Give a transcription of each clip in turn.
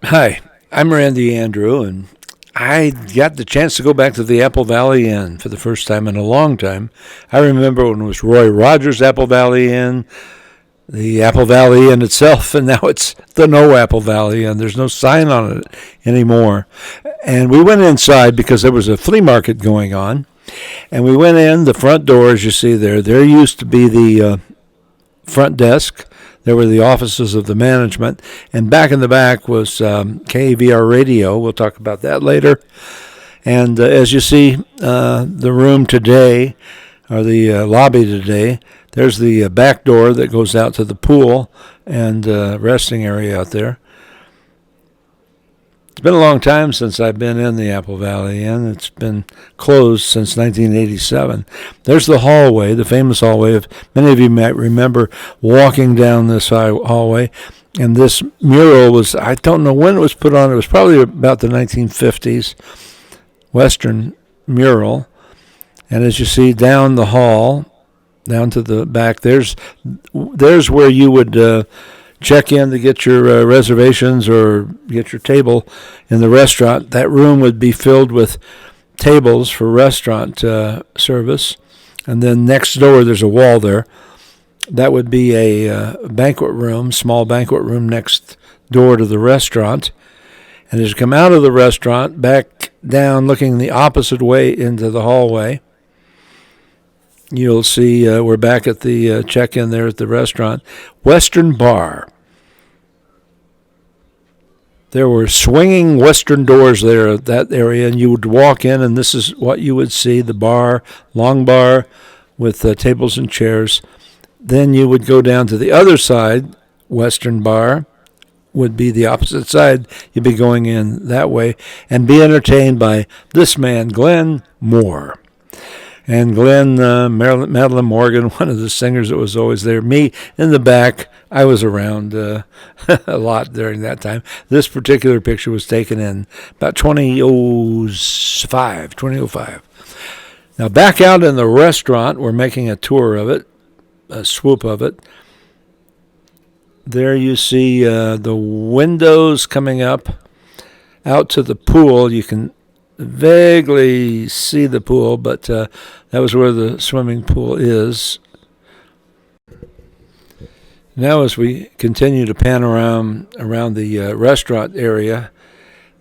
Hi, I'm Randy Andrew, and I got the chance to go back to the Apple Valley Inn for the first time in a long time. I remember when it was Roy Rogers Apple Valley Inn, the Apple Valley Inn itself, and now it's the No Apple Valley Inn. There's no sign on it anymore. And we went inside because there was a flea market going on. And we went in, the front door, as you see there. There used to be the front desk. There were the offices of the management, and back in the back was KVR radio. We'll talk about that later. And as you see, the room today, or the lobby today, there's the back door that goes out to the pool and resting area out there. It's been a long time since I've been in the Apple Valley Inn. It's been closed since 1987. There's the hallway, the famous hallway. Many of you might remember walking down this hallway. And this mural was, I don't know when it was put on. It was probably about the 1950s, Western mural. And as you see down the hall, down to the back, there's where you would check in to get your reservations or get your table in the restaurant. That room would be filled with tables for restaurant service. And then next door, there's a wall there. That would be a banquet room, small banquet room next door to the restaurant. And as you come out of the restaurant, back down, looking the opposite way into the hallway, you'll see we're back at the check-in there at the restaurant. Western Bar. There were swinging western doors there at that area, and you would walk in, and this is what you would see, the bar, long bar with tables and chairs. Then you would go down to the other side, Western Bar would be the opposite side. You'd be going in that way and be entertained by this man, Glenn Moore. And Glenn, Madeline Morgan, one of the singers that was always there. Me in the back. I was around a lot during that time. This particular picture was taken in about 2005. Now back out in the restaurant, we're making a tour of it, a swoop of it. There you see the windows coming up out to the pool. You can vaguely see the pool, but that was where the swimming pool is. Now as we continue to pan around the restaurant area,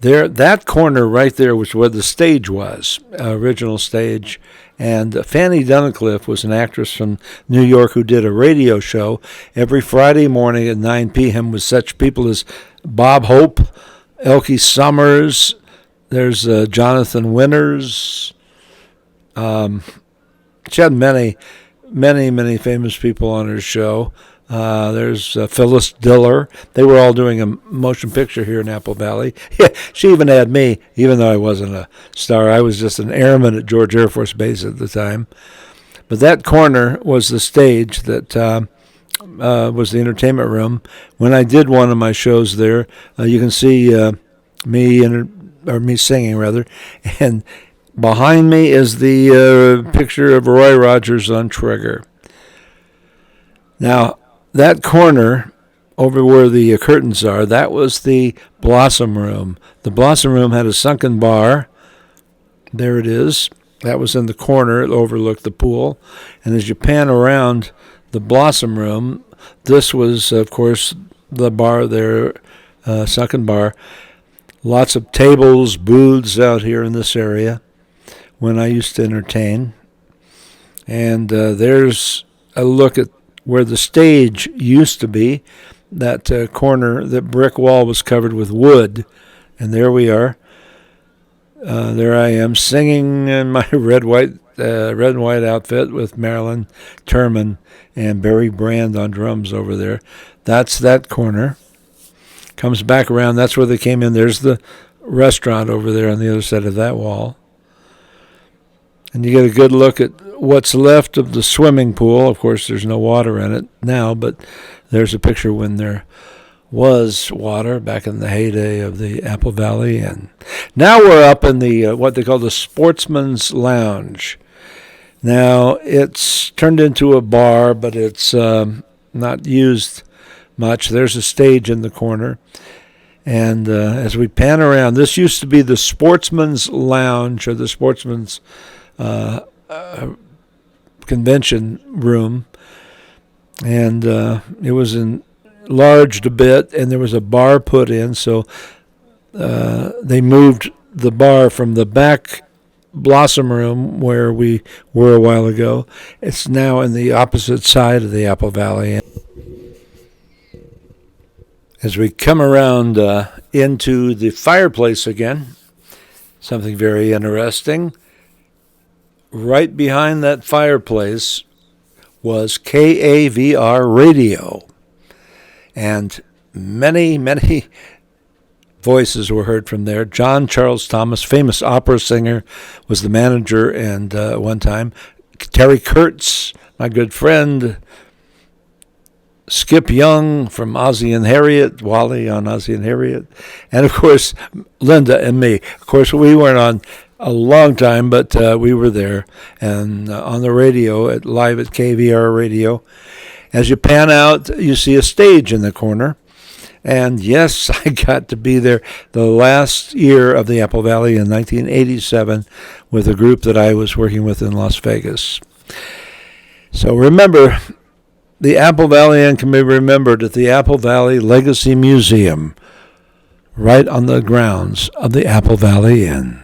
there, that corner right there was where the stage was, original stage. And Fanny Dunnicliffe was an actress from New York who did a radio show every Friday morning at 9 p.m. with such people as Bob Hope, Elkie Summers. There's Jonathan Winters. She had many famous people on her show. There's Phyllis Diller. They were all doing a motion picture here in Apple Valley. Yeah, she even had me, even though I wasn't a star. I was just an airman at George Air Force Base at the time. But that corner was the stage that was the entertainment room. When I did one of my shows there, you can see me singing rather, and behind me is the picture of Roy Rogers on Trigger. Now, that corner over where the curtains are, that was the Blossom Room. The Blossom Room had a sunken bar. There it is. That was in the corner. It overlooked the pool. And as you pan around the Blossom Room, this was, of course, the bar there, sunken bar. Lots of tables, booths out here in this area when I used to entertain. And there's a look at where the stage used to be. That corner, that brick wall was covered with wood. And there we are. There I am singing in my red and white outfit with Marilyn Turman and Barry Brand on drums over there. That's that corner. Comes back around. That's where they came in. There's the restaurant over there on the other side of that wall. And you get a good look at what's left of the swimming pool. Of course, there's no water in it now, but there's a picture when there was water back in the heyday of the Apple Valley. And now we're up in the what they call the Sportsman's Lounge. Now, it's turned into a bar, but it's not used much. There's a stage in the corner. And as we pan around, this used to be the Sportsman's Lounge or the Sportsman's convention room. And it was enlarged a bit, and there was a bar put in. So they moved the bar from the back Blossom Room where we were a while ago. It's now in the opposite side of the Apple Valley. As we come around into the fireplace again, something very interesting. Right behind that fireplace was KAVR radio. And many, many voices were heard from there. John Charles Thomas, famous opera singer, was the manager and one time. Terry Kurtz, my good friend. Skip Young from Ozzie and Harriet, Wally on Ozzie and Harriet, and of course Linda and me. Of course, we weren't on a long time, but we were there and on the radio live at KVR Radio. As you pan out, you see a stage in the corner, and yes, I got to be there the last year of the Apple Valley in 1987 with a group that I was working with in Las Vegas. So remember, the Apple Valley Inn can be remembered at the Apple Valley Legacy Museum, right on the grounds of the Apple Valley Inn.